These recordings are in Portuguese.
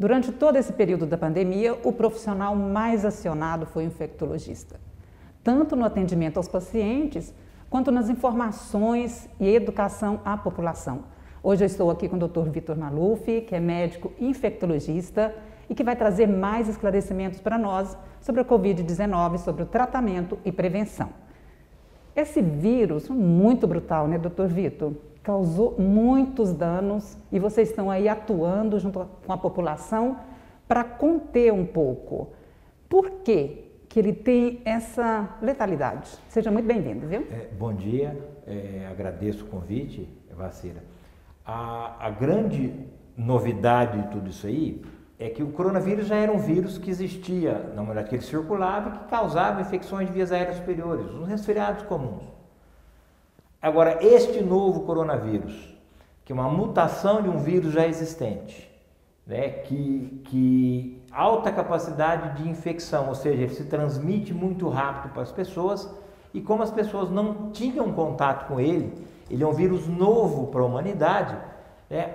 Durante todo esse período da pandemia, o profissional mais acionado foi o infectologista, tanto no atendimento aos pacientes, quanto nas informações e educação à população. Hoje eu estou aqui com o Dr. Vitor Maluf, que é médico infectologista e que vai trazer mais esclarecimentos para nós sobre a Covid-19, sobre o tratamento e prevenção. Esse vírus, muito brutal, né, Dr. Vitor? Causou muitos danos e vocês estão aí atuando junto com a população para conter um pouco. Por que ele tem essa letalidade? Seja muito bem-vindo, viu? Bom dia, agradeço o convite, Vacira. A grande novidade de tudo isso aí é que o coronavírus já era um vírus que existia, na verdade que ele circulava e que causava infecções de vias aéreas superiores, os resfriados comuns. Agora, este novo coronavírus, que é uma mutação de um vírus já existente, né, que alta capacidade de infecção, ou seja, ele se transmite muito rápido para as pessoas e como as pessoas não tinham contato com ele é um vírus novo para a humanidade,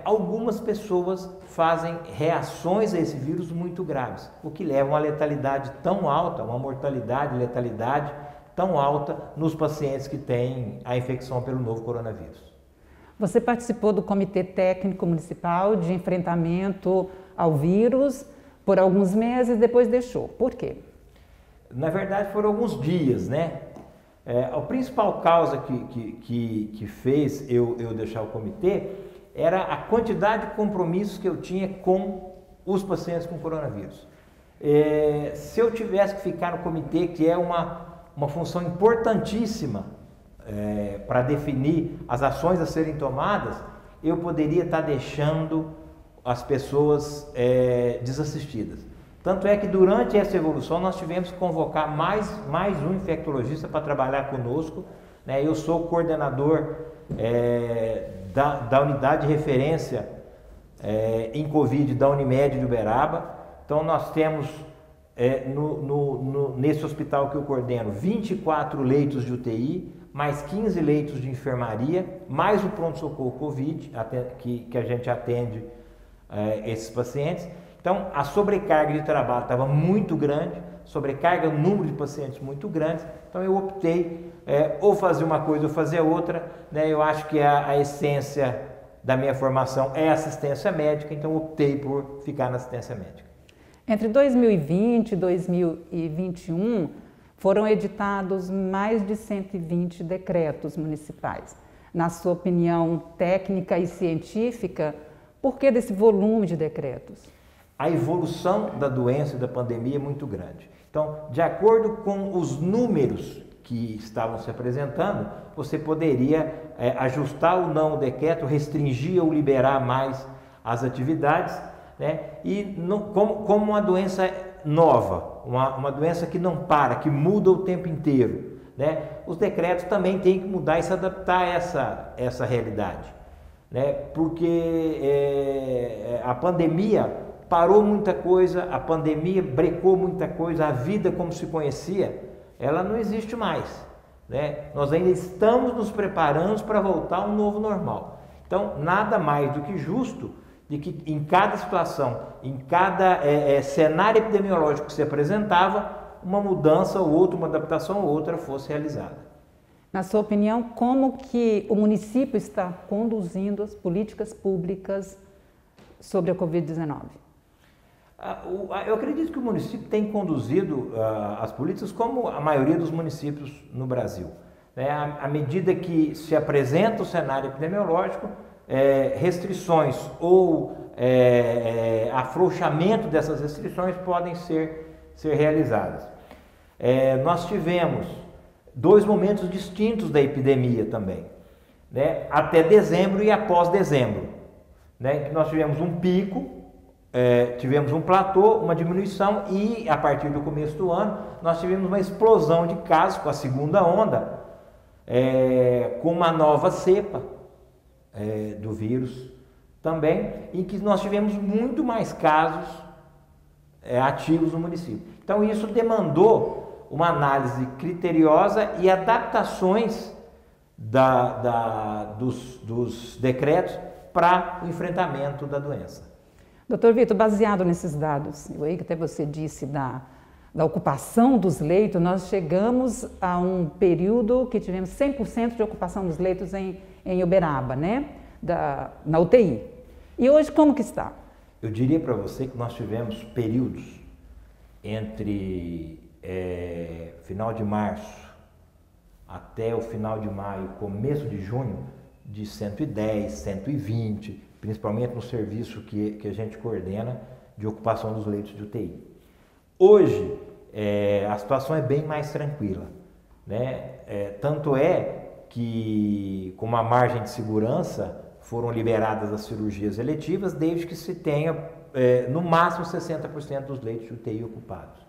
algumas pessoas fazem reações a esse vírus muito graves, o que leva a uma letalidade tão alta, uma mortalidade e letalidade tão alta nos pacientes que têm a infecção pelo novo coronavírus. Você participou do Comitê Técnico Municipal de Enfrentamento ao Vírus por alguns meses, depois deixou. Por quê? Na verdade, foram alguns dias, né? A principal causa que fez eu deixar o comitê era a quantidade de compromissos que eu tinha com os pacientes com coronavírus. Se eu tivesse que ficar no comitê, que é uma função importantíssima para definir as ações a serem tomadas, eu poderia estar deixando as pessoas desassistidas. Tanto é que durante essa evolução nós tivemos que convocar mais um infectologista para trabalhar conosco, né? Eu sou coordenador da unidade de referência em Covid da Unimed de Uberaba. Então nós temos nesse hospital que eu coordeno 24 leitos de UTI, mais 15 leitos de enfermaria, mais o pronto-socorro Covid, que a gente atende esses pacientes. Então a sobrecarga de trabalho estava muito grande, sobrecarga, número de pacientes muito grande, então eu optei ou fazer uma coisa ou fazer outra, né? Eu acho que a essência da minha formação é assistência médica, então eu optei por ficar na assistência médica. Entre 2020 e 2021, foram editados mais de 120 decretos municipais. Na sua opinião técnica e científica, por que desse volume de decretos? A evolução da doença e da pandemia é muito grande. Então, de acordo com os números que estavam se apresentando, você poderia ajustar ou não o decreto, restringir ou liberar mais as atividades, né? E como uma doença nova, uma doença que não para, que muda o tempo inteiro, né? Os decretos também têm que mudar e se adaptar a essa realidade, né? Porque a pandemia parou muita coisa, a pandemia brecou muita coisa, a vida como se conhecia, ela não existe mais, né? Nós ainda estamos nos preparando para voltar a um novo normal. Então, nada mais do que justo de que em cada situação, em cada cenário epidemiológico que se apresentava, uma mudança ou outra, uma adaptação ou outra fosse realizada. Na sua opinião, como que o município está conduzindo as políticas públicas sobre a Covid-19? Eu acredito que o município tem conduzido as políticas como a maioria dos municípios no Brasil, né? À medida que se apresenta o cenário epidemiológico, restrições ou afrouxamento dessas restrições podem ser realizadas. Nós tivemos 2 momentos distintos da epidemia também, né? Até dezembro e após dezembro, né? Que nós tivemos um pico, tivemos um platô, uma diminuição e a partir do começo do ano nós tivemos uma explosão de casos com a segunda onda, com uma nova cepa do vírus também, em que nós tivemos muito mais casos ativos no município. Então isso demandou uma análise criteriosa e adaptações dos decretos para o enfrentamento da doença. Doutor Vitor, baseado nesses dados, aí que até você disse da ocupação dos leitos, nós chegamos a um período que tivemos 100% de ocupação dos leitos em Uberaba, né? Na UTI. E hoje como que está? Eu diria para você que nós tivemos períodos entre final de março até o final de maio, começo de junho, de 110, 120, principalmente no serviço que a gente coordena de ocupação dos leitos de UTI. Hoje, a situação é bem mais tranquila, né? Tanto é que, com uma margem de segurança, foram liberadas as cirurgias eletivas, desde que se tenha, no máximo, 60% dos leitos de UTI ocupados.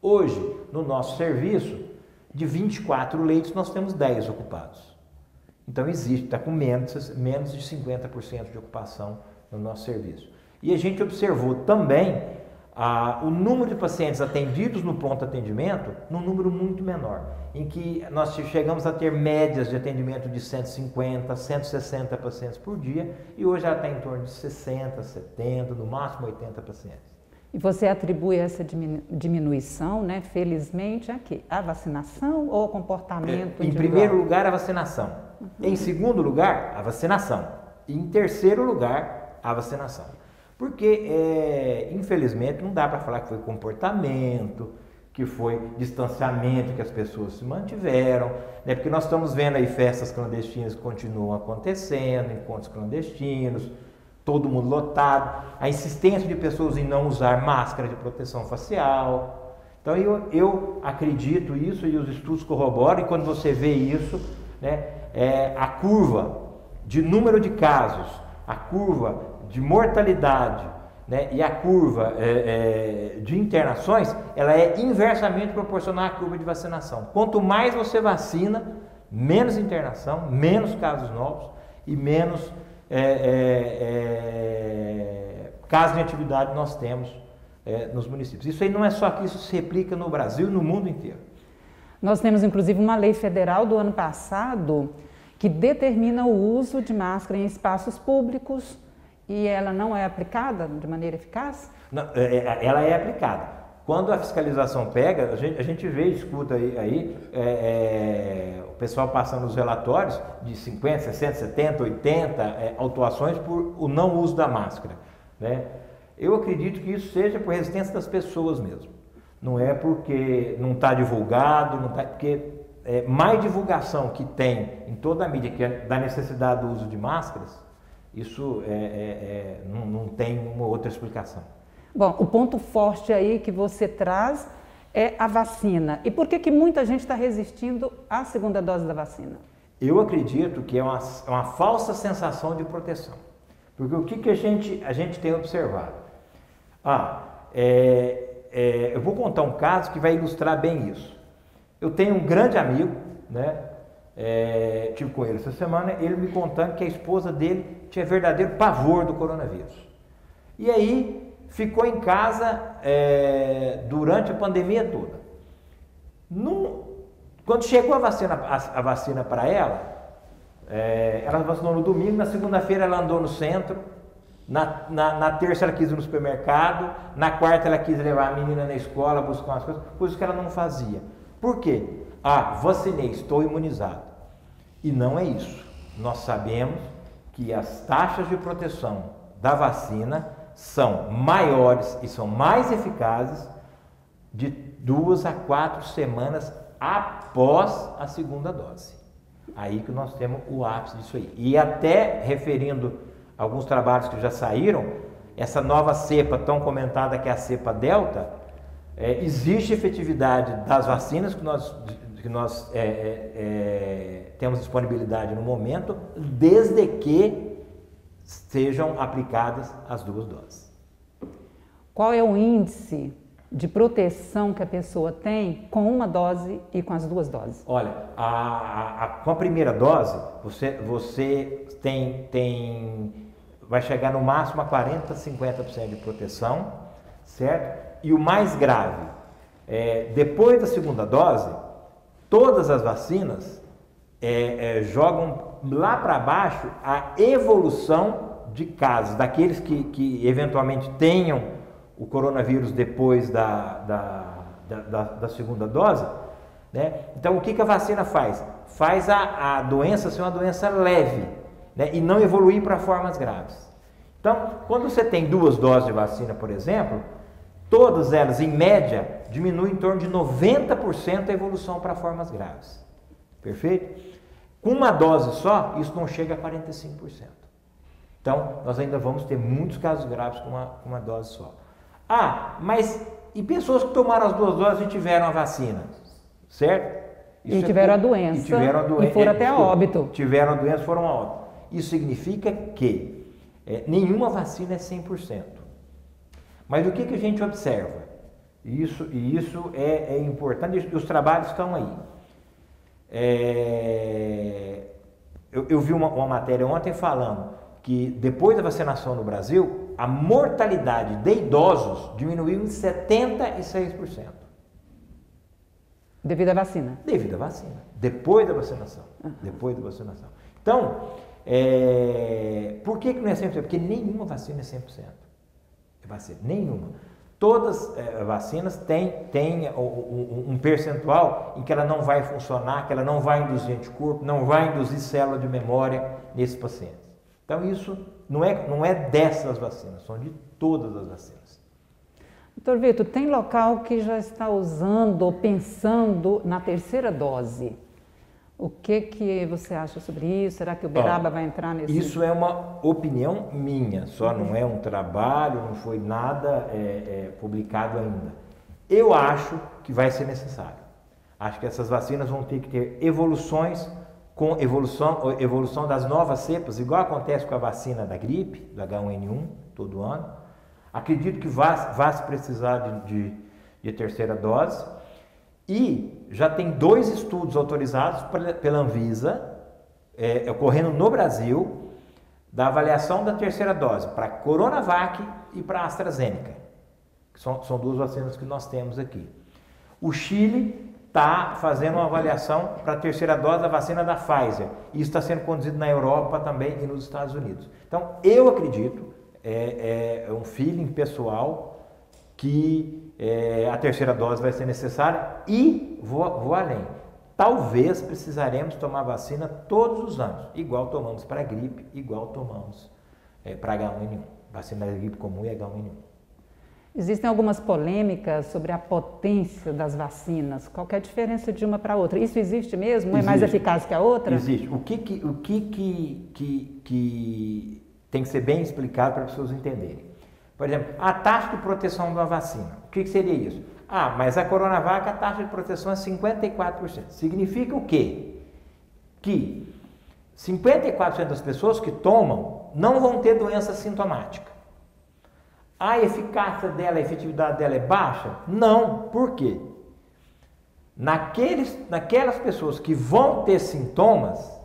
Hoje, no nosso serviço, de 24 leitos, nós temos 10 ocupados. Então, está com menos de 50% de ocupação no nosso serviço. E a gente observou também o número de pacientes atendidos no pronto atendimento num número muito menor, em que nós chegamos a ter médias de atendimento de 150, 160 pacientes por dia, e hoje ela está em torno de 60, 70, no máximo 80 pacientes. E você atribui essa diminuição, né, felizmente, a quê? A vacinação ou ao comportamento Em primeiro lugar, a vacinação. Em segundo lugar, a vacinação. E em terceiro lugar, a vacinação. Porque, infelizmente, não dá para falar que foi comportamento, que foi distanciamento que as pessoas se mantiveram, né? Porque nós estamos vendo aí festas clandestinas que continuam acontecendo, encontros clandestinos, todo mundo lotado, a insistência de pessoas em não usar máscara de proteção facial. Então eu acredito isso, e os estudos corroboram, e quando você vê isso, né, a curva de número de casos, a curva de mortalidade, né, e a curva de internações, ela é inversamente proporcional à curva de vacinação. Quanto mais você vacina, menos internação, menos casos novos e menos casos de atividade nós temos nos municípios. Isso aí não é só aqui, isso se replica no Brasil e no mundo inteiro. Nós temos, inclusive, uma lei federal do ano passado que determina o uso de máscara em espaços públicos, e ela não é aplicada de maneira eficaz? Não, ela é aplicada. Quando a fiscalização pega, a gente vê, escuta aí o pessoal passando os relatórios de 50, 60, 70, 80 autuações por o não uso da máscara, né? Eu acredito que isso seja por resistência das pessoas mesmo. Não é porque não está divulgado, porque mais divulgação que tem em toda a mídia que da necessidade do uso de máscaras, isso não tem uma outra explicação. Bom, o ponto forte aí que você traz é a vacina. E por que muita gente está resistindo à segunda dose da vacina? Eu acredito que é uma falsa sensação de proteção. Porque o que a gente tem observado? Eu vou contar um caso que vai ilustrar bem isso. Eu tenho um grande amigo, né? Tive com ele essa semana, ele me contando que a esposa dele tinha verdadeiro pavor do coronavírus. E aí ficou em casa durante a pandemia toda. Quando chegou a vacina para ela, ela vacinou no domingo, na segunda-feira ela andou no centro, na terça ela quis ir no supermercado, na quarta ela quis levar a menina na escola, buscar umas coisas que ela não fazia. Por quê? Vacinei, estou imunizado. E não é isso. Nós sabemos que as taxas de proteção da vacina são maiores e são mais eficazes de 2 a 4 semanas após a segunda dose. Aí que nós temos o ápice disso aí. E até referindo alguns trabalhos que já saíram, essa nova cepa tão comentada que é a cepa Delta, existe efetividade das vacinas que nós temos disponibilidade no momento, desde que sejam aplicadas as 2 doses. Qual é o índice de proteção que a pessoa tem com uma dose e com as 2 doses? Olha, com a primeira dose, você vai chegar no máximo a 40, 50% de proteção, certo? E o mais grave, depois da segunda dose, todas as vacinas jogam lá para baixo a evolução de casos daqueles que eventualmente tenham o coronavírus depois da segunda dose, né? Então, o que a vacina faz? Faz a doença ser uma doença leve, né? E não evoluir para formas graves. Então, quando você tem 2 doses de vacina, por exemplo, todas elas, em média, diminuem em torno de 90% a evolução para formas graves. Perfeito? Com uma dose só, isso não chega a 45%. Então, nós ainda vamos ter muitos casos graves com uma dose só. Ah, mas e pessoas que tomaram as 2 doses e tiveram a vacina? Certo? E tiveram a doença e foram até a óbito. Tiveram a doença e foram a óbito. Isso significa que nenhuma vacina é 100%. Mas o que a gente observa? Isso é importante, e os trabalhos estão aí. Eu vi uma matéria ontem falando que depois da vacinação no Brasil, a mortalidade de idosos diminuiu em 76%. Devido à vacina? Devido à vacina. Depois da vacinação. Depois da vacinação. Então, por que não é 100%? Porque nenhuma vacina é 100%. Vacina, nenhuma. Todas as vacinas têm um percentual em que ela não vai funcionar, que ela não vai induzir anticorpo, não vai induzir célula de memória nesses pacientes. Então, isso não é dessas vacinas, são de todas as vacinas. Doutor Vitor, tem local que já está usando ou pensando na 3ª dose. O que você acha sobre isso? Será que o Uberaba vai entrar nesse... Isso é uma opinião minha, só não é um trabalho, não foi nada publicado ainda. Eu acho que vai ser necessário. Acho que essas vacinas vão ter que ter evoluções, com evolução das novas cepas, igual acontece com a vacina da gripe, do H1N1, todo ano. Acredito que vai se precisar de 3ª dose. E já tem 2 estudos autorizados pela Anvisa, ocorrendo no Brasil, da avaliação da 3ª dose para Coronavac e para AstraZeneca. Que são 2 vacinas que nós temos aqui. O Chile está fazendo uma avaliação para a 3ª dose da vacina da Pfizer. Isso está sendo conduzido na Europa também e nos Estados Unidos. Então, eu acredito, é um feeling pessoal, que a 3ª dose vai ser necessária e vou além. Talvez precisaremos tomar vacina todos os anos, igual tomamos para a gripe, igual tomamos para H1N1, vacina da gripe comum e H1N1. Existem algumas polêmicas sobre a potência das vacinas. Qual que é a diferença de uma para outra? Isso existe mesmo? Existe. É mais eficaz que a outra? Existe. O que tem que ser bem explicado para as pessoas entenderem. Por exemplo, a taxa de proteção de uma vacina. O que seria isso? Ah, mas a Coronavac, a taxa de proteção é 54%. Significa o quê? Que 54% das pessoas que tomam não vão ter doença sintomática. A eficácia dela, a efetividade dela é baixa? Não. Por quê? Naquelas pessoas que vão ter sintomas,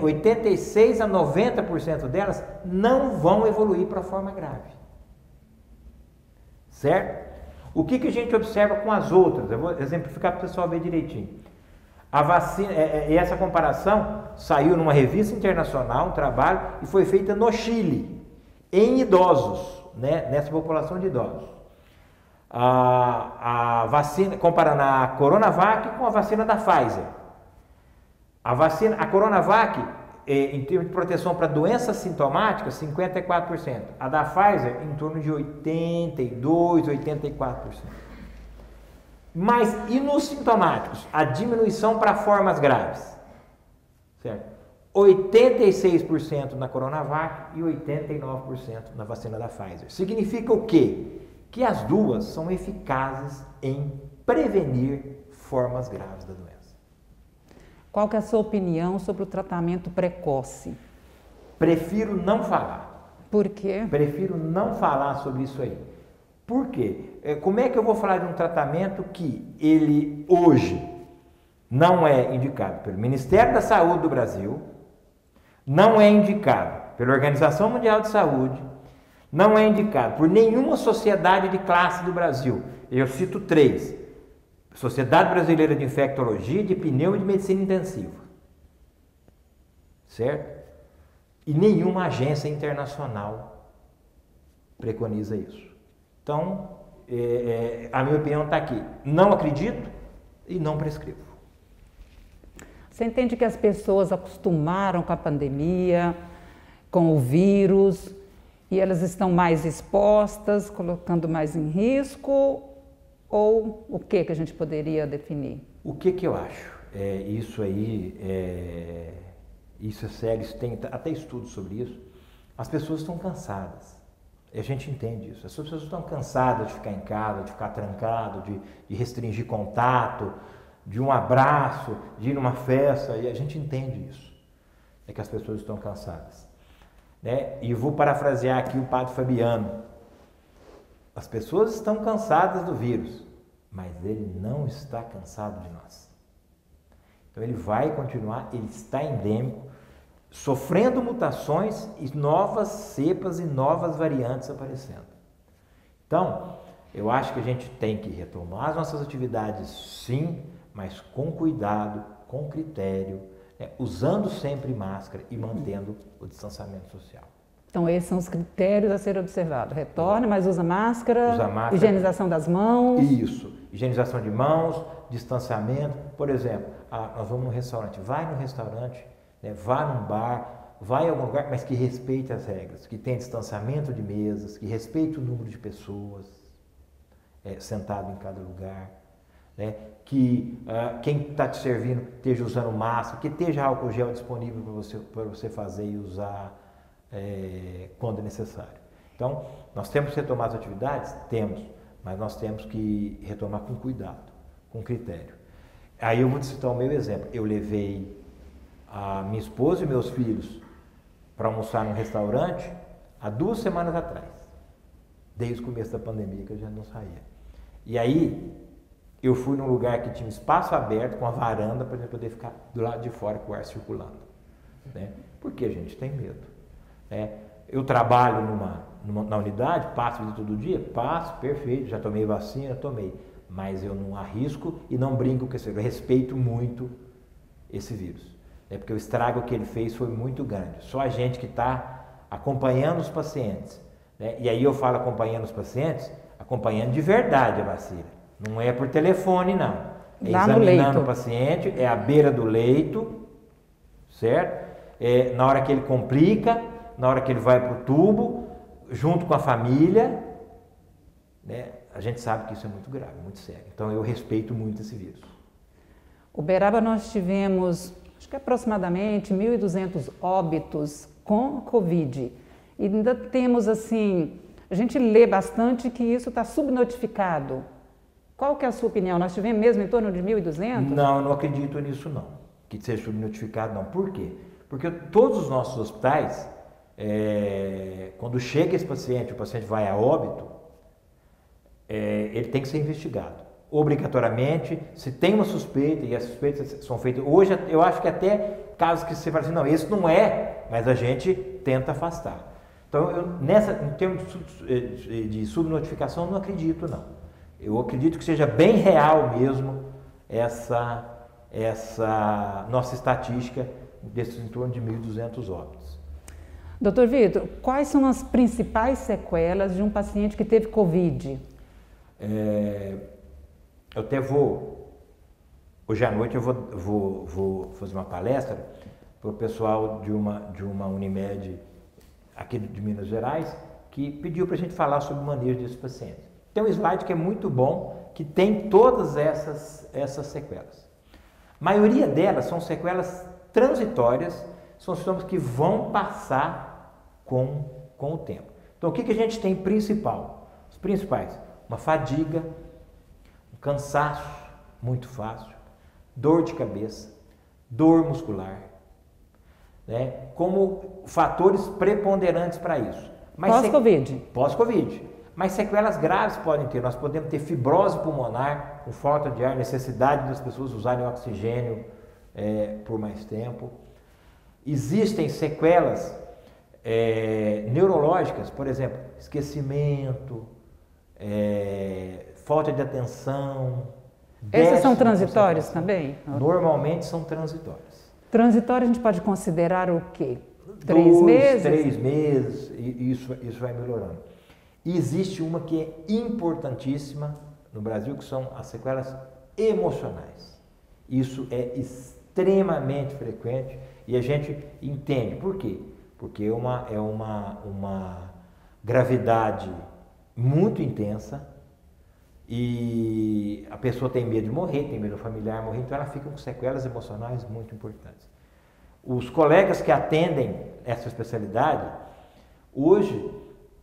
86 a 90% delas não vão evoluir para a forma grave. Certo? O que a gente observa com as outras? Eu vou exemplificar para o pessoal ver direitinho. A vacina, essa comparação saiu numa revista internacional, um trabalho, e foi feita no Chile, em idosos, né, nessa população de idosos. A vacina, comparando a Coronavac com a vacina da Pfizer. A Coronavac, em termos de proteção para doenças sintomáticas, 54%. A da Pfizer, em torno de 82%, 84%. Mas, e nos sintomáticos? A diminuição para formas graves. Certo? 86% na Coronavac e 89% na vacina da Pfizer. Significa o quê? Que as duas são eficazes em prevenir formas graves da doença. Qual que é a sua opinião sobre o tratamento precoce? Prefiro não falar. Por quê? Prefiro não falar sobre isso aí. Por quê? Como é que eu vou falar de um tratamento que ele hoje não é indicado pelo Ministério da Saúde do Brasil, não é indicado pela Organização Mundial de Saúde, não é indicado por nenhuma sociedade de classe do Brasil. Eu cito 3. Sociedade Brasileira de Infectologia, de Pneumo e de Medicina Intensiva. Certo? E nenhuma agência internacional preconiza isso. Então, a minha opinião está aqui. Não acredito e não prescrevo. Você entende que as pessoas acostumaram com a pandemia, com o vírus, e elas estão mais expostas, colocando mais em risco? Ou o que a gente poderia definir? O que eu acho? Isso aí, isso é sério, isso tem até estudos sobre isso. As pessoas estão cansadas. E a gente entende isso. As pessoas estão cansadas de ficar em casa, de ficar trancado, de restringir contato, de um abraço, de ir numa festa, e a gente entende isso. É que as pessoas estão cansadas. Né? E vou parafrasear aqui o padre Fabiano. As pessoas estão cansadas do vírus, mas ele não está cansado de nós. Então ele vai continuar, ele está endêmico, sofrendo mutações e novas cepas e novas variantes aparecendo. Então, eu acho que a gente tem que retomar as nossas atividades, sim, mas com cuidado, com critério, né, usando sempre máscara e mantendo o distanciamento social. Então, esses são os critérios a serem observados. Retorne, mas usa máscara, higienização das mãos. Isso, higienização de mãos, distanciamento. Por exemplo, nós vamos num restaurante, vai no restaurante, né, vá num bar, vai em algum lugar, mas que respeite as regras, que tenha distanciamento de mesas, que respeite o número de pessoas sentado em cada lugar, né, que quem está te servindo esteja usando máscara, que esteja álcool gel disponível para você fazer e usar quando é necessário. Então, nós temos que retomar as atividades? Temos, mas nós temos que retomar com cuidado, com critério. Aí eu vou te citar o meu exemplo. Eu levei a minha esposa e meus filhos para almoçar num restaurante há 2 semanas atrás, desde o começo da pandemia, que eu já não saía. E aí eu fui num lugar que tinha um espaço aberto com a varanda para a gente poder ficar do lado de fora com o ar circulando, né? Porque a gente tem medo, né? Eu trabalho na unidade, passo de todo dia, passo, perfeito, já tomei vacina, tomei, mas eu não arrisco e não brinco com isso, eu respeito muito esse vírus. Porque o estrago que ele fez foi muito grande. Só a gente que está acompanhando os pacientes, né? E aí eu falo acompanhando os pacientes, acompanhando de verdade a vacina. Não é por telefone, não. É examinando o paciente, é à beira do leito, certo? Na hora que ele complica, na hora que ele vai para o tubo, junto com a família, né? A gente sabe que isso é muito grave, muito sério. Então eu respeito muito esse vírus. Uberaba, nós tivemos, acho que aproximadamente 1.200 óbitos com Covid. E ainda temos assim, a gente lê bastante que isso está subnotificado. Qual que é a sua opinião? Nós tivemos mesmo em torno de 1.200? Não, eu não acredito nisso não, que seja subnotificado não. Por quê? Porque todos os nossos hospitais, quando chega esse paciente, o paciente vai a óbito, ele tem que ser investigado. Obrigatoriamente, se tem uma suspeita, e as suspeitas são feitas, hoje eu acho que até casos que você fala assim, não, esse não é, mas a gente tenta afastar. Então, em termos de subnotificação, eu não acredito não. Eu acredito que seja bem real mesmo essa nossa estatística desses em torno de 1.200 óbitos. Doutor Vitor, quais são as principais sequelas de um paciente que teve Covid? Eu até hoje à noite eu vou fazer uma palestra para o pessoal de uma Unimed aqui de Minas Gerais, que pediu para a gente falar sobre o manejo desses pacientes. Tem um slide que é muito bom, que tem todas essas sequelas. A maioria delas são sequelas transitórias, são sintomas que vão passar com o tempo. Então o que a gente tem principal? Os principais, uma fadiga, cansaço muito fácil, dor de cabeça, dor muscular, né? Como fatores preponderantes para isso. Pós-Covid. Pós-Covid. Mas sequelas graves podem ter. Nós podemos ter fibrose pulmonar, com falta de ar, necessidade das pessoas usarem oxigênio por mais tempo. Existem sequelas neurológicas, por exemplo, esquecimento, falta de atenção. Essas são transitórias também? Normalmente são transitórias. Transitório a gente pode considerar o quê? 3 meses? 3 meses, e isso vai melhorando. E existe uma que é importantíssima no Brasil, que são as sequelas emocionais. Isso é extremamente frequente e a gente entende. Por quê? Porque é uma gravidade muito intensa e a pessoa tem medo de morrer, tem medo do familiar morrer, então ela fica com sequelas emocionais muito importantes. Os colegas que atendem essa especialidade, hoje,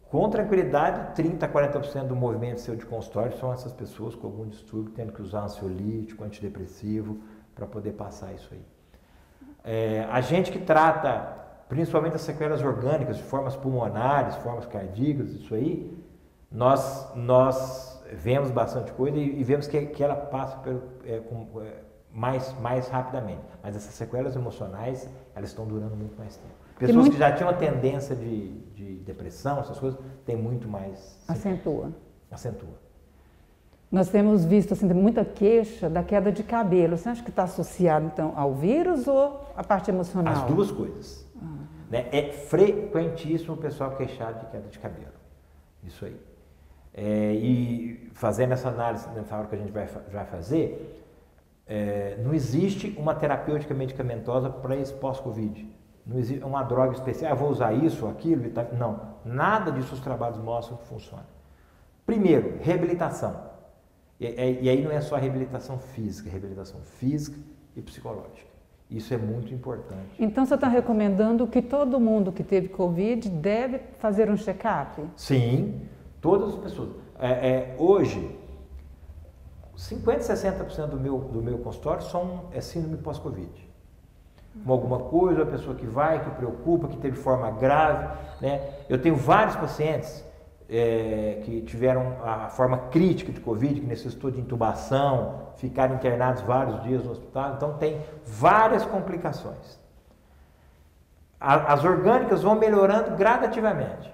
com tranquilidade, 30% a 40% do movimento seu de consultório são essas pessoas com algum distúrbio, tendo que usar ansiolítico, antidepressivo, para poder passar isso aí. A gente que trata principalmente as sequelas orgânicas, de formas pulmonares, formas cardíacas, isso aí, nós vemos bastante coisa e vemos que ela passa mais rapidamente. Mas essas sequelas emocionais, elas estão durando muito mais tempo. Pessoas que já tinham a tendência de depressão, essas coisas, tem muito mais... Acentua. Acentua. Nós temos visto assim, muita queixa da queda de cabelo. Você acha que está associado, então, ao vírus ou à parte emocional? As duas coisas. Né? É frequentíssimo o pessoal queixar de queda de cabelo. Isso aí. E fazendo essa análise, nessa hora que a gente vai fazer, não existe uma terapêutica medicamentosa para esse pós-Covid. Não existe uma droga especial, vou usar isso, aquilo, não. Nada disso os trabalhos mostram que funciona. Primeiro, reabilitação. E aí não é só reabilitação física e psicológica. Isso é muito importante. Então você está recomendando que todo mundo que teve Covid deve fazer um check-up? Sim, todas as pessoas. Hoje, 50% a 60% do meu consultório é síndrome pós-Covid. Com alguma coisa, a pessoa que preocupa, que teve forma grave. Né? Eu tenho vários pacientes que tiveram a forma crítica de Covid, que necessitou de intubação, ficaram internados vários dias no hospital, então tem várias complicações. As orgânicas vão melhorando gradativamente,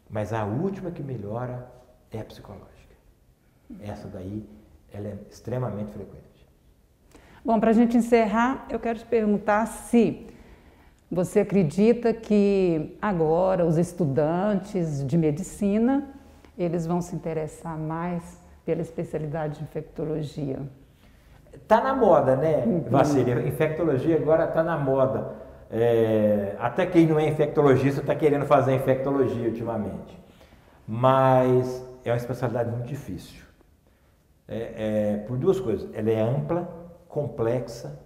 mas a última que melhora é a psicológica. Essa daí, ela é extremamente frequente. Bom, para a gente encerrar, eu quero te perguntar se você acredita que agora os estudantes de medicina, eles vão se interessar mais pela especialidade de infectologia? Está na moda, né, Vacília? Infectologia agora está na moda. Até quem não é infectologista está querendo fazer infectologia ultimamente. Mas é uma especialidade muito difícil. Por duas coisas. Ela é ampla, complexa,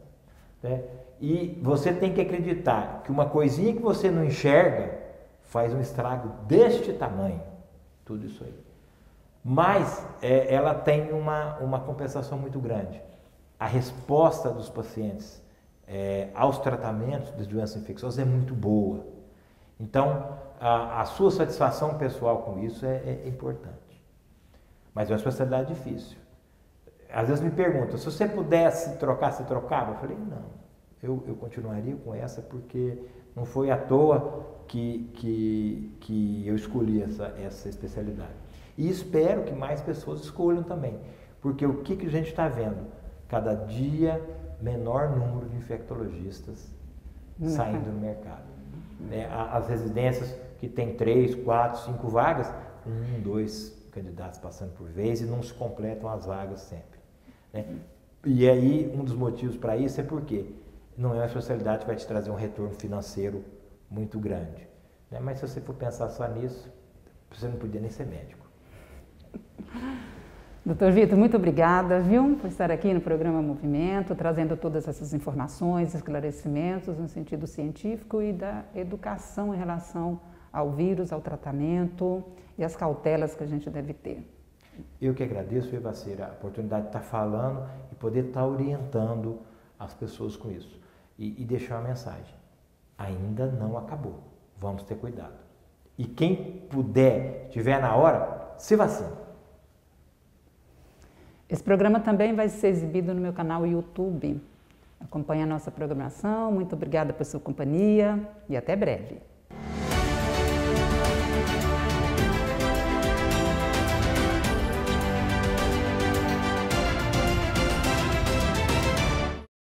né? E você tem que acreditar que uma coisinha que você não enxerga faz um estrago deste tamanho, tudo isso aí. Mas ela tem uma compensação muito grande. A resposta dos pacientes aos tratamentos das doenças infecciosas é muito boa. Então, a sua satisfação pessoal com isso é importante. Mas é uma especialidade difícil. Às vezes me perguntam, se você pudesse trocar, você trocava? Eu falei, não. Eu continuaria com essa porque não foi à toa que eu escolhi essa especialidade. E espero que mais pessoas escolham também, porque o que a gente está vendo? Cada dia menor número de infectologistas saindo do mercado. As residências que tem 3, 4, 5 vagas, 1, 2 candidatos passando por vez e não se completam as vagas sempre. Né? E aí um dos motivos para isso é porque não é uma especialidade que vai te trazer um retorno financeiro muito grande. Né? Mas se você for pensar só nisso, você não podia nem ser médico. Doutor Vitor, muito obrigada, viu, por estar aqui no programa Movimento, trazendo todas essas informações, esclarecimentos no sentido científico e da educação em relação ao vírus, ao tratamento e as cautelas que a gente deve ter. Eu que agradeço, Vacília, a oportunidade de estar falando e poder estar orientando as pessoas com isso. E deixar uma mensagem, ainda não acabou, vamos ter cuidado. E quem puder, tiver na hora, se vacina. Esse programa também vai ser exibido no meu canal YouTube. Acompanhe a nossa programação, muito obrigada por sua companhia e até breve.